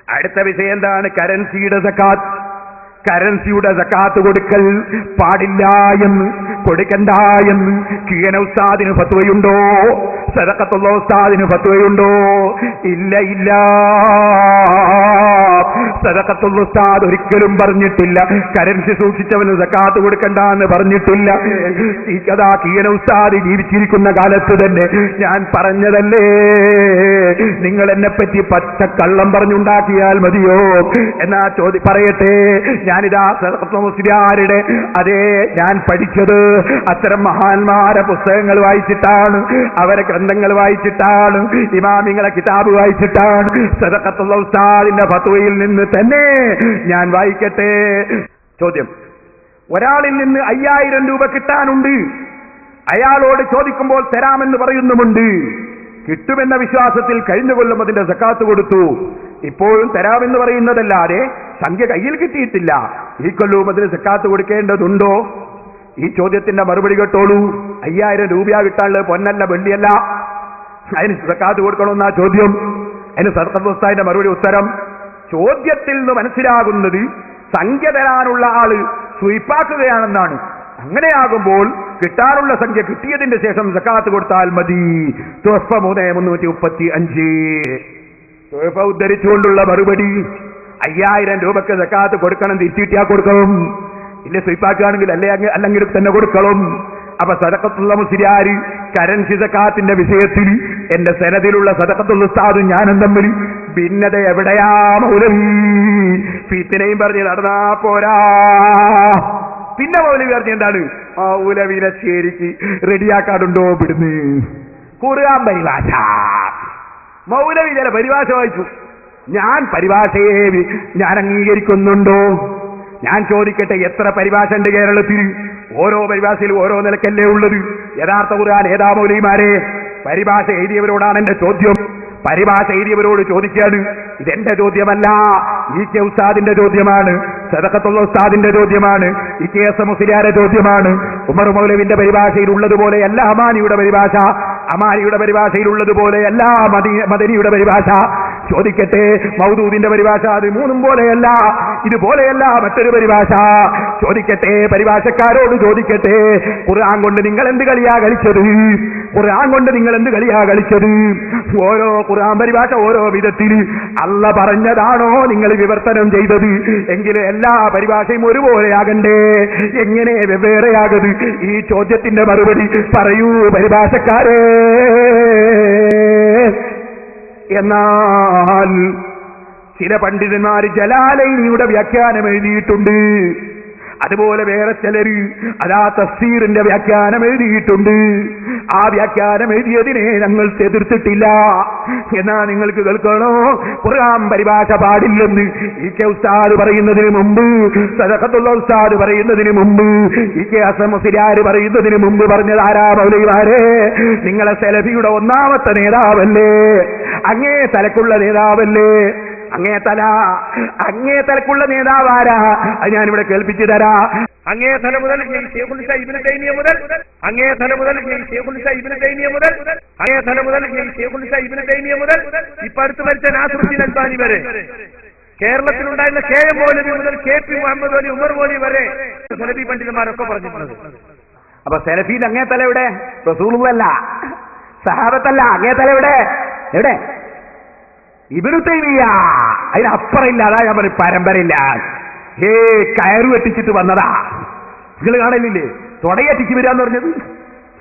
അടുത്ത വിഷയം എന്താണ്? കറൻസിയുടെ സക്കാത്ത്. കറൻസിയുടെ സക്കാത്ത് കൊടുക്കൽ പാടില്ല എന്ന്, കൊടുക്കണ്ട എന്ന് കീഴന ഉസ്താദിന് ഫത്വയുണ്ടോ? സദഖത്തുള്ള ഉസ്താദിന് ഫത്വയുണ്ടോ? ഇല്ല ഇല്ല. സദഖത്തുൽ ഉസ്താദ് ഒരിക്കലും പറഞ്ഞിട്ടില്ല കറൻസി സൂക്ഷിച്ചവന് സക്കാത്ത് കൊടുക്കണ്ട എന്ന് പറഞ്ഞിട്ടില്ല. അതാ കീഴന ഉസ്താദ് ജീവിച്ചിരിക്കുന്ന കാലത്ത് തന്നെ ഞാൻ പറഞ്ഞതല്ലേ. നിങ്ങൾ എന്നെ പറ്റി പച്ചക്കള്ളം പറഞ്ഞുണ്ടാക്കിയാൽ മതിയോ എന്നാ പറയട്ടെ. ഞാനിതാ സദഖത്തുൽ മുസ്ലിയാരുടെ അതേ ഞാൻ പഠിച്ചത് അത്തരം മഹാന്മാരെ പുസ്തകങ്ങൾ വായിച്ചിട്ടാണ്, അവരെ ഗ്രന്ഥങ്ങൾ വായിച്ചിട്ടാണ്, ഇമാമിങ്ങളെ കിതാബ് വായിച്ചിട്ടാണ്. സദഖത്തുൽ ഉസ്താദിന്റെ ഫത്വയിൽ നിന്ന് തന്നെ ഞാൻ വായിക്കട്ടെ. ചോദ്യം: ഒരാളിൽ നിന്ന് 5000 രൂപ കിട്ടാനുണ്ട്. അയാളോട് ചോദിക്കുമ്പോൾ തരാമെന്ന് പറയുന്നുമുണ്ട്. കിട്ടുമെന്ന വിശ്വാസത്തിൽ കഴിഞ്ഞ കൊല്ലം അതിന്റെ സക്കാത്ത് കൊടുത്തു. ഇപ്പോഴും തരാമെന്ന് പറയുന്നതല്ലാതെ സംഖ്യ കയ്യിൽ കിട്ടിയിട്ടില്ല. ഈ കൊല്ലവും അതിന് സക്കാത്ത് കൊടുക്കേണ്ടതുണ്ടോ? ഈ ചോദ്യത്തിന്റെ മറുപടി കേട്ടോളൂ. 5000 രൂപ കിട്ടാനുള്ളത് പൊന്നല്ല വെള്ളിയല്ല. അതിന് സക്കാത്ത് കൊടുക്കണമെന്നാ ചോദ്യം. അതിന് സദഖത്തുൽ ഉസ്താദിന്റെ മറുപടി ഉത്തരം: ചോദ്യത്തിൽ നിന്ന് മനസ്സിലാകുന്നത് സംഖ്യ തരാനുള്ള ആള് സ്വീപ്പാക്കുകയാണെന്നാണ്. അങ്ങനെയാകുമ്പോൾ കിട്ടാനുള്ള സംഖ്യ കിട്ടിയതിന്റെ ശേഷം സക്കാത്ത് കൊടുത്താൽ മതി. തുഹഫ 335 തുഹഫ ഉദ്ധരിച്ചുകൊണ്ടുള്ള മറുപടി: 5000 രൂപക്ക് സക്കാത്ത് കൊടുക്കണം. തിരിച്ചിട്ടിയാ കൊടുക്കണം. ഇല്ല സ്വീപ്പാക്കുകയാണെങ്കിൽ അല്ലെങ്കിൽ തന്നെ കൊടുക്കണം. അപ്പൊ സദഖത്തുൽ മുസ്ലിയാർ കറൻസി സക്കാത്തിന്റെ വിഷയത്തിൽ എന്റെ സനദിലുള്ള സദഖത്തുൽ ഉസ്താദും ഞാനും തമ്മിൽ ഭിന്നത എവിടെയാ മൗലവി? ഫിത്നയും പറഞ്ഞ് നടന്നാ പോരാ. പിന്നെ മൗലവി പറഞ്ഞ എന്താണ്? മൗലവിനെ ശരിക്ക് റെഡിയാക്കാറുണ്ടോ? ഇവിടുന്ന് ഖുർആൻ പരിഭാഷ. മൗലവി ചില പരിഭാഷ വായിച്ചു. ഞാൻ പരിഭാഷയെ ഞാൻ അംഗീകരിക്കുന്നുണ്ടോ? ഞാൻ ചോദിക്കട്ടെ, എത്ര പരിഭാഷ ഉണ്ട് കേരളത്തിൽ? ഓരോ പരിഭാഷയിലും ഓരോ നിലക്കല്ലേ ഉള്ളത്. യഥാർത്ഥ ഖുർആൻ ഏതാ മൗലവിമാരെ? പരിഭാഷ എഴുതിയവരോടാണ് എന്റെ ചോദ്യം. പരിഭാഷ എഴുതിയവരോട് ചോദിക്കാണ്. ഇതെന്റെ ചോദ്യമല്ല, ഇ.കെ. ഉസ്താദിന്റെ ചോദ്യമാണ്, സദഖത്തുൽ ഉസ്താദിന്റെ ചോദ്യമാണ്, ഇ.കെ.എസ്. മുസ്ലിയാരുടെ ചോദ്യമാണ്. ഉമർ മൗലവിന്റെ പരിഭാഷയിൽ ഉള്ളതുപോലെയല്ല അമാനിയുടെ പരിഭാഷ, അമാനിയുടെ പരിഭാഷയിൽ ഉള്ളതുപോലെയല്ല മദനിയുടെ പരിഭാഷ. ചോദിക്കട്ടെ, മൗദൂദിന്റെ പരിഭാഷ അത് മൂന്നും പോലെയല്ല, ഇതുപോലെയല്ല മറ്റൊരു പരിഭാഷ. ചോദിക്കട്ടെ, പരിഭാഷക്കാരോട് ചോദിക്കട്ടെ, ഖുർആൻ കൊണ്ട് നിങ്ങൾ എന്ത് കളിയാ കളിച്ചത്? ഖുർആൻ കൊണ്ട് നിങ്ങൾ എന്ത് കളിയാ കളിച്ചത്? ഓരോ ഖുർആൻ പരിഭാഷ ഓരോ വിധത്തിൽ അല്ല പറഞ്ഞതാണോ നിങ്ങൾ വിവർത്തനം ചെയ്തത്? എങ്കിലും എല്ലാ പരിഭാഷയും ഒരുപോലെയാകണ്ടേ? എങ്ങനെ വെവ്വേറെയാകത്? ഈ ചോദ്യത്തിന്റെ മറുപടി പറയൂ പരിഭാഷക്കാരെ. എന്നാൽ ചില പണ്ഡിതന്മാർ ജലാലൈനിയുടെ വ്യാഖ്യാനം എഴുതിയിട്ടുണ്ട്. അതുപോലെ വേറെ ചിലര് അതാ തഫ്സീറിന്റെ വ്യാഖ്യാനം എഴുതിയിട്ടുണ്ട്. ആ വ്യാഖ്യാനം എഴുതിയതിനെ ഞങ്ങൾ എതിർത്തിട്ടില്ല. എന്നാ നിങ്ങൾക്ക് കേൾക്കണോ? ഖുർആൻ പരിഭാഷ പാടില്ലെന്ന് ഇ.കെ. ഉസ്താദ് പറയുന്നതിന് മുമ്പ്, സദഖത്തുൽ ഉസ്താദ് പറയുന്നതിന് മുമ്പ്, ഇ.കെ. ഹസൻ മുസ്ലിയാർ പറയുന്നതിന് മുമ്പ് പറഞ്ഞത് ആരാ മൗലവിമാരെ? നിങ്ങളെ സലഫിയുടെ ഒന്നാമത്തെ നേതാവല്ലേ? അങ്ങേ തലക്കുള്ള നേതാവല്ലേ? അങ്ങേ തലക്കുള്ള നേതാവാരാ? അത് ഞാനിവിടെ കേൾപ്പിച്ചു തരാ. അങ്ങേ തല മുതൽ ശൈഖുൽ ഇസ്ലാം ഇബ്നു തൈമിയ മുതൽ, അങ്ങേ തല മുതൽ ശൈഖുൽ ഇസ്ലാം ഇബ്നു തൈമിയ മുതൽ, അങ്ങേ തല മുതൽ ശൈഖുൽ ഇസ്ലാം ഇബ്നു തൈമിയ മുതൽ ഇപ്പൊ അടുത്ത് മരിച്ച നാസറുദ്ദീൻ അൽബാനി വരെ, കേരളത്തിലുണ്ടായിരുന്ന കെ.എം. മൗലവി മുതൽ കെ.പി. മുഹമ്മദ് അലി, ഉമർ മൗലവി വരെ സലഫി പണ്ഡിതന്മാരൊക്കെ പറഞ്ഞിട്ടുള്ളത്. അപ്പൊ സലഫീൻ അങ്ങേ തല എവിടെ? റസൂലുള്ളാഹല്ല, സഹാബത്തല്ല. അങ്ങേ തല എവിടെ? എവിടെ? ഇബ്നു തൈമിയ. അതിനപ്പുറമില്ല. അതാ ഞാൻ പറയും, പരമ്പരയില്ല. കയറ് വെട്ടിച്ചിട്ട് വന്നതാ. നിങ്ങൾ കാണലില്ലേ? തുടയറ്റിച്ച് വരാന്ന് പറഞ്ഞത്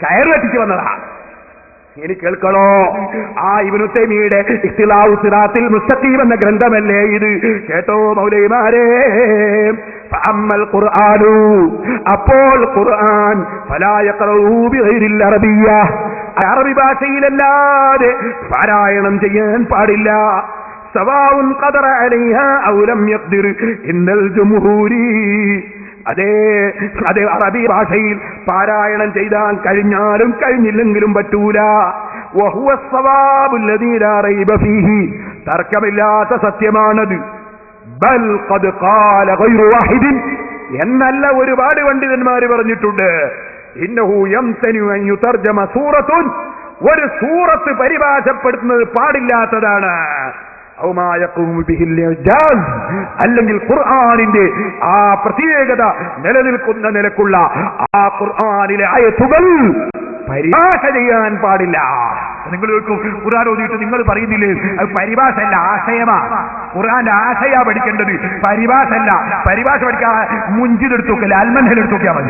കയറ് വെട്ടിച്ച് വന്നതാ. ഇനി കേൾക്കണോ? ആ ഇബ്നു തൈമിയുടെ ഇഖ്തിലാഉ സിറാത്തിൽ മുസ്തഖീം എന്ന ഗ്രന്ഥമല്ലേ ഇത്? കേട്ടോ മൗലവിമാരെ? ഫഅമ്മൽ ഖുർആനു, അപ്പോൾ ഖുർആൻ ഫലാ യഖറഊ ബിഗൈരിൽ അറബിയ്യ, അറബി ഭാഷയിലല്ലാതെ പാരായണം ചെയ്യാൻ പാടില്ല. സവാഉൻ ഖദറ അലൈഹാ ഔ ലം യഖ്ദിർ ഇന്നൽ ജംഹൂരി, അതേ അറബി ഭാഷയിൽ പാരായണം ചെയ്താൽ കഴിഞ്ഞാലും കഴിഞ്ഞില്ലെങ്കിലും പറ്റൂല. വഹുവ സ്വവാബു അല്ലദീ ലാ റൈബ ഫീഹി, തർക്കമില്ലാത്ത സത്യമാണത്. ബൽ ഖദ് ഖാല ഗൈറു വാഹിദിൻ, എന്നല്ല ഒരുപാട് പണ്ഡിതന്മാർ പറഞ്ഞിട്ടുണ്ട്. ഇന്നഹു യംതനു അൻ യുതർജമ സൂറത്തുൻ, ഒരു സൂറത്ത് പരിഭാഷപ്പെടുത്തുന്നത് പാടില്ലാത്തതാണ്. അല്ലെങ്കിൽ ഖുർആനിന്റെ ആ പ്രത്യേകത നിലനിൽക്കുന്ന നിലക്കുള്ള ആ ഖുർആനിലെ ആയത്തുകൾ പരിഭാഷ ചെയ്യാൻ പാടില്ല. നിങ്ങൾ ഖുർആൻ ഓതിയിട്ട് നിങ്ങൾ പറയുന്നില്ലേ അത് പരിഭാഷ അല്ല, ആശയമാ. ഖുർആന്റെ ആശയാ പഠിക്കേണ്ടത്, പരിഭാഷ അല്ല. പരിഭാഷ പഠിക്കാൻ മുഞ്ചിതെടുത്തു നോക്കല്ലേ, അൽമൻഹൽ എടുത്തു നോക്കിയാൽ മതി.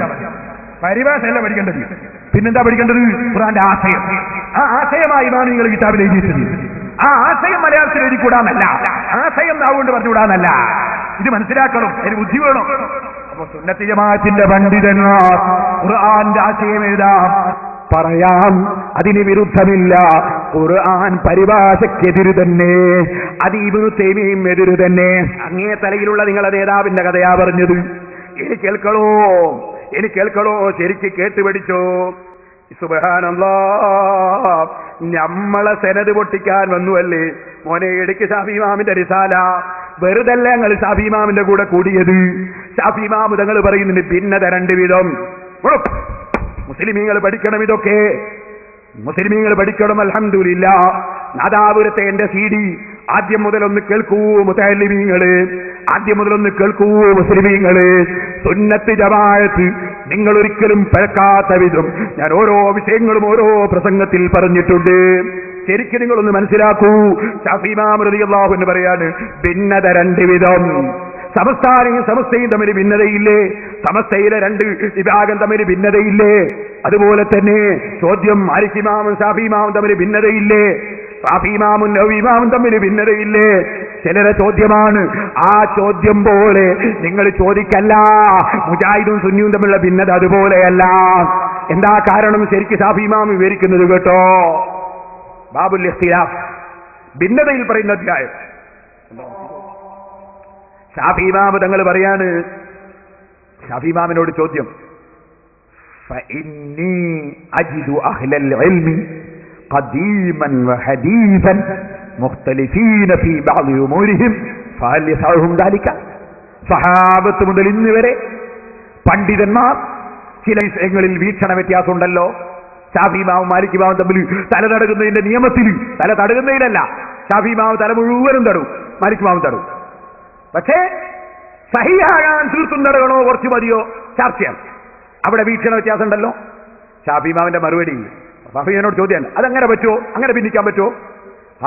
പരിഭാഷ അല്ല പഠിക്കേണ്ടത്. പിന്നെന്താ പഠിക്കേണ്ടത്? ഖുർആന്റെ ആശയം. ആ ആശയമായിമാണ് നിങ്ങൾ കിതാബിൽ എഴുതിയിട്ടത്. ആ ആശയം മലയാളത്തിൽ എഴുതിക്കൂടാന്നല്ല, ആശയം നാവുകൊണ്ട് പറഞ്ഞുകൂടാന്നല്ല. ഇത് മനസ്സിലാക്കണം, അതിന് ബുദ്ധി വേണം. അപ്പൊ സുന്നത്ത് ജമാഅത്തിന്റെ പണ്ഡിതന്മാർ ഖുർആന്റെ ആശയം എഴുതാം, പറയാം, അതിന് വിരുദ്ധമില്ല. ഖുർആൻ പരിഭാഷക്കെതിര് തന്നെ, അത് ഇബ്നു തൈമിയ്യയും എതിര് തന്നെ. അങ്ങേ തലയിലുള്ള നിങ്ങളുടെ നേതാവിന്റെ കഥയാ പറഞ്ഞത്. ഇനി കേൾക്കണോ, ശരിക്ക് കേട്ടുപഠിച്ചോ. സുബ്ഹാനല്ലാഹ്, നമ്മളെ സനത് പൊട്ടിക്കാൻ വന്നുവല്ലേ മോനെ. ഇടയ്ക്ക് ഷാഫി ഇമാമിന്റെ റിസാല വെറുതല്ല ഞങ്ങൾ ഷാഫി ഇമാമിന്റെ കൂടെ കൂടിയത്. ഷാഫി ഇമാം തങ്ങൾ പറയുന്നുണ്ട് ഭിന്നത രണ്ട് വിധം. മുസ്ലിമീങ്ങൾ പഠിക്കണം, ഇതൊക്കെ മുസ്ലിമീങ്ങൾ പഠിക്കണം. അൽഹംദുലില്ലാഹ്, നാദാപുരത്തെ എന്റെ CD ആദ്യം മുതലൊന്ന് കേൾക്കൂ മുതഅല്ലിമീങ്ങള്, ആദ്യം മുതലൊന്ന് കേൾക്കൂ മുസ്ലിമീങ്ങള്. സുന്നത്ത് ജമാഅത്ത് നിങ്ങൾ ഒരിക്കലും പഴക്കാത്ത വിധം ഞാൻ ഓരോ വിഷയങ്ങളും ഓരോ പ്രസംഗത്തിൽ പറഞ്ഞിട്ടുണ്ട്. ശരിക്കും നിങ്ങളൊന്ന് മനസ്സിലാക്കൂ. ശാഫി ഇമാം റളിയല്ലാഹു അൻഹു പറയാണ് ഭിന്നത രണ്ട് വിധം. സമസ്തയും തമ്മിൽ ഭിന്നതയില്ലേ? സമസ്തയിലെ രണ്ട് വിഭാഗം തമ്മിൽ ഭിന്നതയില്ലേ? അതുപോലെ തന്നെ ചോദ്യം മാലിക് ഇമാമും ഷാഫി ഇമാമും തമ്മിൽ ഭിന്നതയില്ലേ? ഷാഫി ഇമാമും നവവി ഇമാമും തമ്മിൽ ഭിന്നതയില്ലേ? ചിലരെ ചോദ്യമാണ്. ആ ചോദ്യം പോലെ നിങ്ങൾ ചോദിക്കല്ല. മുജാഹിദും സുന്നിയും തമ്മിലുള്ള ഭിന്നത അതുപോലെയല്ല. എന്താ കാരണം? ശരിക്ക് ഷാഫി ഇമാം വിവരിക്കുന്നത് കേട്ടോ. ബാബുൽ ഇഖ്തിലാഫ്, ഭിന്നതയിൽ പറയുന്ന അധ്യായം. ഷാഫി ഇമാം തങ്ങൾ പറയാണ്, ഷാഫി ഇമാമിനോട് ചോദ്യം, ഫഇന്നി അജിദു അഹ്ലൽ ഇൽമി ഖദീമൻ വഹദീസൻ മുഖ്തലിഫീന ഫീ ബഅദി ഉമൂരിഹിം ഫഹൽ യസഉഹും ദാലിക. സഹാബത്ത് മുതൽ ഇന്ന് വരെ പണ്ഡിതന്മാർ ചില വിഷയങ്ങളിൽ വീക്ഷണ വ്യത്യാസമുണ്ടല്ലോ. ഷാഫി ഇമാമും മാലിക് ഇമാമും തമ്മിൽ തല തടകുന്നതിന്റെ നിയമത്തിൽ, തല തടകുന്നതിലല്ല, ഷാഫി ഇമാം തല മുഴുവനും തടവും, മാലിക് ഇമാമും തടവും. പക്ഷേ സഹിയാകാൻ തീർത്തും തടകണോ കുറച്ച് മതിയോ ചർച്ചയാണ്. അവിടെ വീക്ഷണ വ്യത്യാസം ഉണ്ടല്ലോ. ഷാഫി ഇമാമിന്റെ മറുപടി, ഷാഫിയോട് ചോദ്യം, അതങ്ങനെ പറ്റുമോ? അങ്ങനെ ഭിന്നിക്കാൻ പറ്റുമോ?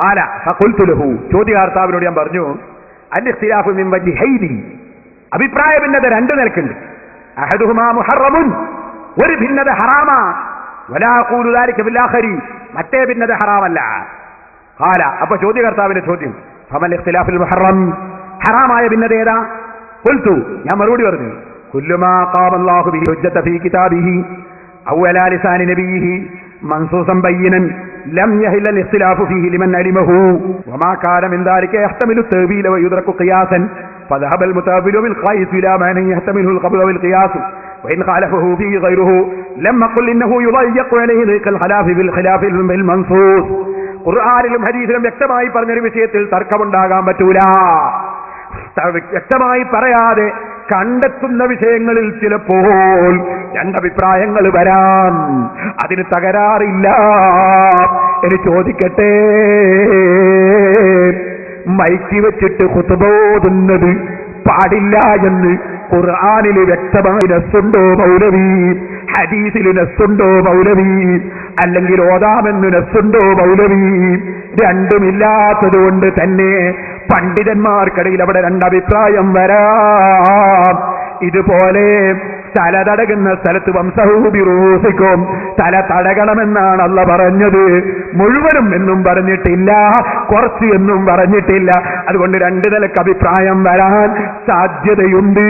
ആല ഫഖുൽതു ലഹു, ചോദ്യകർത്താവിനോട് ഞാൻ പറഞ്ഞു, അൽ-ഇഖ്തിലാഫു മിൻ വജ്ഹൈനി, അഭിപ്രായ ഭിന്നത രണ്ട് നിലക്കുണ്ട്. അഹദുഹുമാ മുഹറമുൻ, ഒരു ഭിന്നത ഹറാമാ, വലാ ഖൂലു ദാലിക ഫിൽ ആഖരി, മറ്റേ ഭിന്നത ഹറാമല്ല. ആല, അപ്പൊ ചോദ്യകർത്താവിന്റെ ചോദ്യം, ഫമൽ ഇഖ്തിലാഫുൽ മുഹറം, ഹറാമായ ഭിന്നത ഏതാ? ഖുൽതു, ഞാൻ മറുപടി പറഞ്ഞു, കുല്ലു മാ ഖാമ അല്ലാഹു ബിഹി ഹുജ്ജത ഫീ കിതാബിഹി ഔ അലാ ലിസാനി നബിയിഹി മൻസൂസൻ ബയ്യിനൻ ലം യഹിൽ അൽ-ഇഖ്തിലാഫു ഫീഹി ലിമൻ അലിമഹു വമാ കാന മിൻ ദാലിക യഹ്തമിലു തഅ്വീല വയുദ്റകു ഖിയാസൻ ഫദഹബ അൽ-മുതഅവ്വിലു ബിൽ ഖൈസ് ഇലാ മാ യഹ്തമിലു al-ഖബ്ള വൽ ഖിയാസ് وإن خالفه فيه غيره لم أقل إنه يضيق عليه ذلك الخلاف بالخلاف بالمنصوص. ഖുർആനിലും ഹദീസിലും വ്യക്തമായി പറഞ്ഞൊരു വിഷയത്തിൽ തർക്കമുണ്ടാകാൻ പറ്റൂല. വ്യക്തമായി പറയാതെ കണ്ടെത്തുന്ന വിഷയങ്ങളിൽ ചിലപ്പോൾ രണ്ടഭിപ്രായങ്ങൾ വരാം, അതിന് തകരാറില്ല. എന്ന് ചോദിക്കട്ടെ, മൈക്ക് വെച്ചിട്ട് ഖുതുബ ഓതുന്നത് പാടില്ല എന്ന് ഖുർആനിൽ വ്യക്തമായി നസ്സുണ്ടോ മൗലവി? ഹദീസിൽ നസ്സുണ്ടോ മൗലവി? അല്ലെങ്കിൽ ഓതാമെന്ന് നസ്സുണ്ടോ മൗലവി? രണ്ടുമില്ലാത്തത് കൊണ്ട് തന്നെ പണ്ഡിതന്മാർക്കിടയിൽ അവിടെ രണ്ടഭിപ്രായം വരാം. ഇതുപോലെ തല തടകുന്ന സ്ഥലത്ത് വംസഹു ബിറൂസിക്കും, തല തടകണമെന്നാണ് അല്ലാഹ് പറഞ്ഞത്. മുഴുവനും എന്നും പറഞ്ഞിട്ടില്ല, കുറച്ച് എന്നും പറഞ്ഞിട്ടില്ല. അതുകൊണ്ട് രണ്ട് നിലക്ക് അഭിപ്രായം വരാൻ സാധ്യതയുണ്ട്.